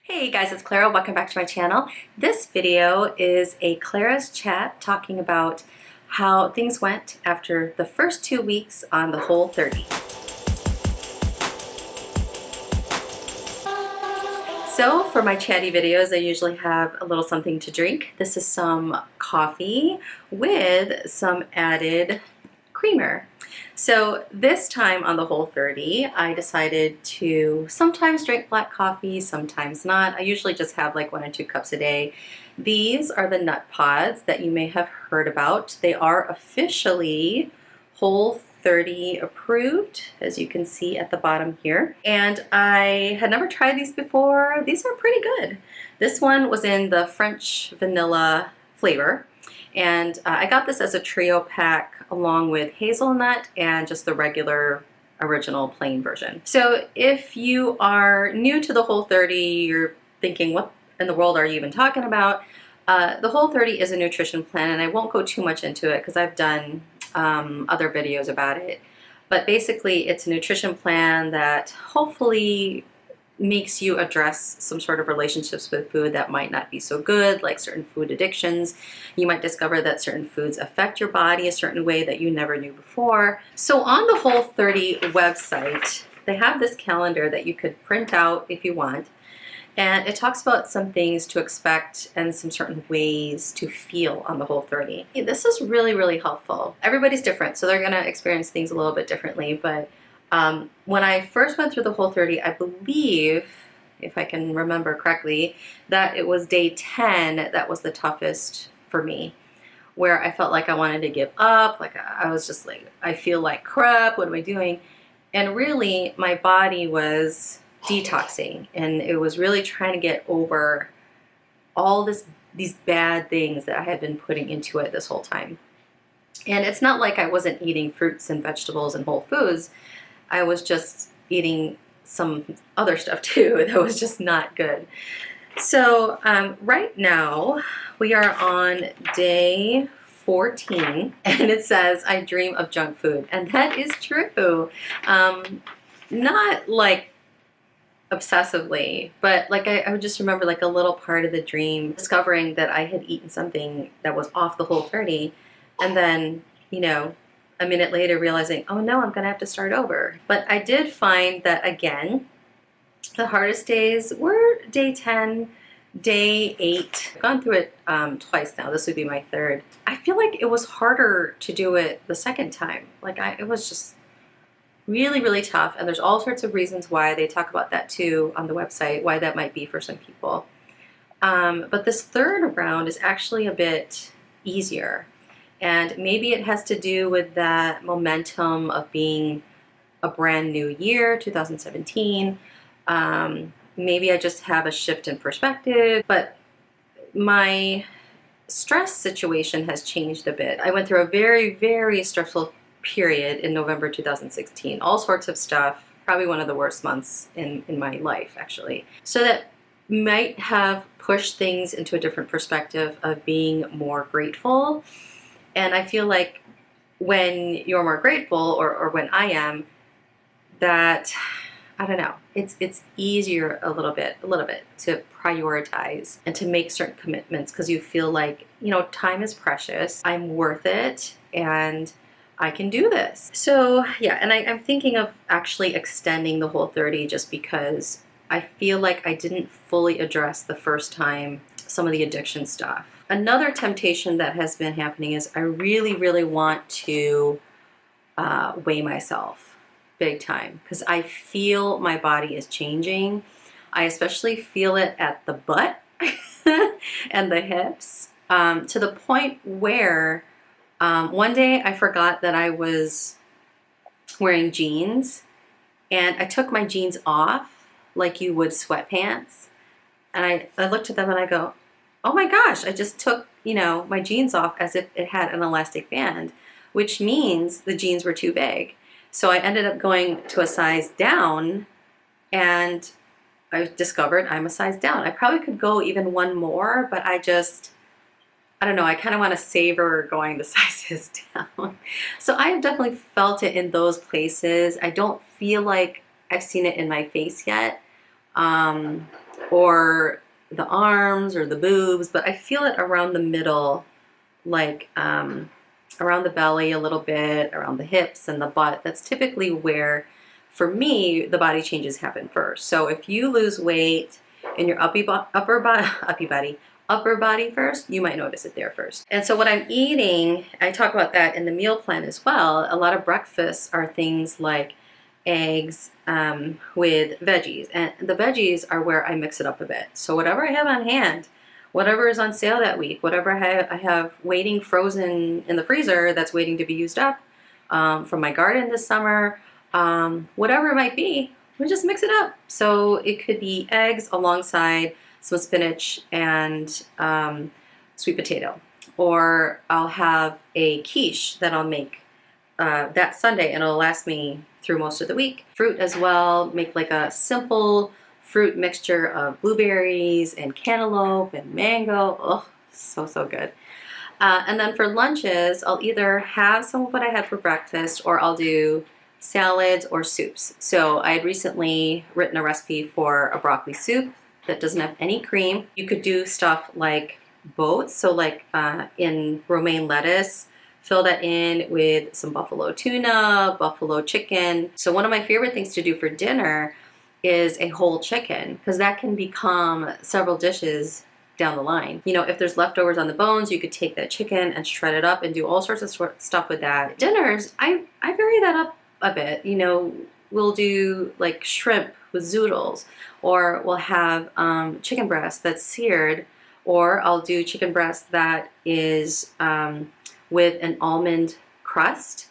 Hey guys, it's Clara. Welcome back to my channel. This video is a Clara's chat talking about how things went after the first 2 weeks on the Whole30. So for my chatty videos, I usually have a little something to drink. This is some coffee with some added creamer. So this time on the Whole30, I decided to sometimes drink black coffee, sometimes not. I usually just have like 1 or 2 cups a day. These are the nut pods that you may have heard about. They are officially Whole30 approved, as you can see at the bottom here. And I had never tried these before. These are pretty good. This one was in the French vanilla flavor. And I got this as a trio pack along with hazelnut and just the regular original plain version. So if you are new to the Whole30, you're thinking, what in the world are you even talking about? The Whole30 is a nutrition plan, and I won't go too much into it because I've done other videos about it. But basically, it's a nutrition plan that hopefully makes you address some sort of relationships with food that might not be so good, like certain food addictions. You might discover that certain foods affect your body a certain way that you never knew before. So on the Whole30 website, they have this calendar that you could print out if you want. And it talks about some things to expect and some certain ways to feel on the Whole30. This is really, really helpful. Everybody's different, so they're gonna experience things a little bit differently, but when I first went through the Whole30, I believe, if I can remember correctly, that it was day 10 that was the toughest for me, where I felt like I wanted to give up, like I was just like, I feel like crap, what am I doing? And really, my body was detoxing, and it was really trying to get over all these bad things that I had been putting into it this whole time. And it's not like I wasn't eating fruits and vegetables and whole foods. I was just eating some other stuff too that was just not good. So right now we are on day 14, and it says I dream of junk food, and that is true. Not like obsessively, but like I would just remember like a little part of the dream, discovering that I had eaten something that was off the Whole30, and then, you know, a minute later realizing, oh no, I'm gonna have to start over. But I did find that, again, the hardest days were day 10, day 8. I've gone through it twice now. This would be my third. I feel like it was harder to do it the second time. Like it was just really, really tough. And there's all sorts of reasons why. They talk about that too on the website, why that might be for some people. But this third round is actually a bit easier. And maybe it has to do with that momentum of being a brand new year, 2017. Maybe I just have a shift in perspective, but my stress situation has changed a bit. I went through a very, very stressful period in November 2016. All sorts of stuff, probably one of the worst months in my life, actually. So that might have pushed things into a different perspective of being more grateful. And I feel like when you're more grateful, or when I am, that, I don't know, it's easier a little bit to prioritize and to make certain commitments, because you feel like, you know, time is precious, I'm worth it, and I can do this. So yeah, and I'm thinking of actually extending the Whole30 just because I feel like I didn't fully address the first time some of the addiction stuff. Another temptation that has been happening is I really, really want to weigh myself big time, because I feel my body is changing. I especially feel it at the butt and the hips, to the point where one day I forgot that I was wearing jeans, and I took my jeans off like you would sweatpants, and I looked at them and I go, oh my gosh, I just took, you know, my jeans off as if it had an elastic band, which means the jeans were too big. So I ended up going to a size down, and I discovered I'm a size down. I probably could go even one more, but I don't know, I kind of want to savor going the sizes down. So I have definitely felt it in those places. I don't feel like I've seen it in my face yet. or the arms or the boobs, but I feel it around the middle, like around the belly a little bit, around the hips and the butt. That's typically where, for me, the body changes happen first. So if you lose weight in your upper body first, you might notice it there first. And so what I'm eating, I talk about that in the meal plan as well. A lot of breakfasts are things like eggs with veggies, and the veggies are where I mix it up a bit. So whatever I have on hand, whatever is on sale that week, whatever I have waiting frozen in the freezer that's waiting to be used up from my garden this summer, whatever it might be, we just mix it up. So it could be eggs alongside some spinach and sweet potato. Or I'll have a quiche that I'll make that Sunday, and it'll last me through most of the week. Fruit as well, make like a simple fruit mixture of blueberries and cantaloupe and mango. Oh, so good. And then for lunches, I'll either have some of what I had for breakfast, or I'll do salads or soups. So I had recently written a recipe for a broccoli soup that doesn't have any cream. You could do stuff like boats, so like in romaine lettuce, fill that in with some buffalo tuna, buffalo chicken. So one of my favorite things to do for dinner is a whole chicken, because that can become several dishes down the line. You know, if there's leftovers on the bones, you could take that chicken and shred it up and do all sorts of stuff with that. Dinners, I vary that up a bit. You know, we'll do like shrimp with zoodles, or we'll have chicken breast that's seared, or I'll do chicken breast that is with an almond crust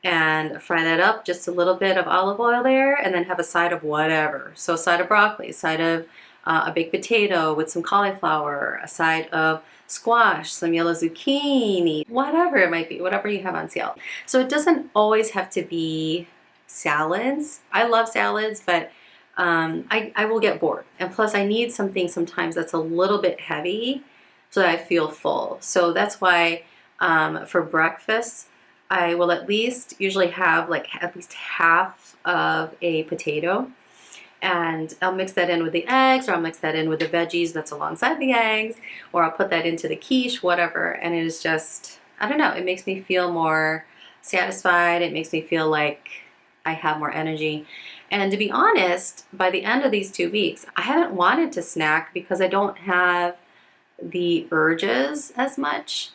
and fry that up, just a little bit of olive oil there, and then have a side of whatever. So a side of broccoli, a side of a baked potato with some cauliflower, a side of squash, some yellow zucchini, whatever it might be, whatever you have on sale. So it doesn't always have to be salads. I love salads, but I will get bored. And plus I need something sometimes that's a little bit heavy so that I feel full. So that's why for breakfast, I will at least usually have like at least half of a potato, and I'll mix that in with the eggs, or I'll mix that in with the veggies that's alongside the eggs, or I'll put that into the quiche, whatever. And it is just, I don't know, it makes me feel more satisfied. It makes me feel like I have more energy. And to be honest, by the end of these 2 weeks, I haven't wanted to snack because I don't have the urges as much.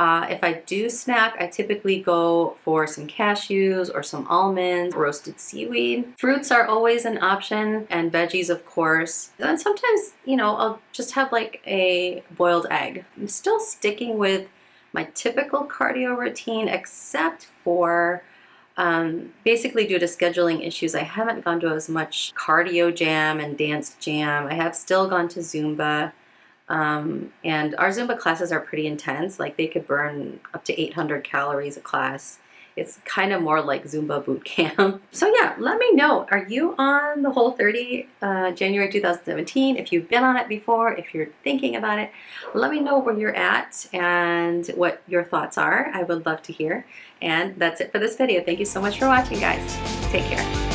If I do snack, I typically go for some cashews or some almonds, roasted seaweed. Fruits are always an option, and veggies, of course. And sometimes, you know, I'll just have like a boiled egg. I'm still sticking with my typical cardio routine, except for basically due to scheduling issues, I haven't gone to as much cardio jam and dance jam. I have still gone to Zumba. And our Zumba classes are pretty intense. Like they could burn up to 800 calories a class. It's kind of more like Zumba boot camp. So yeah, let me know. Are you on the WHOLE30 January 2017? If you've been on it before, if you're thinking about it, let me know where you're at and what your thoughts are. I would love to hear. And that's it for this video. Thank you so much for watching, guys. Take care.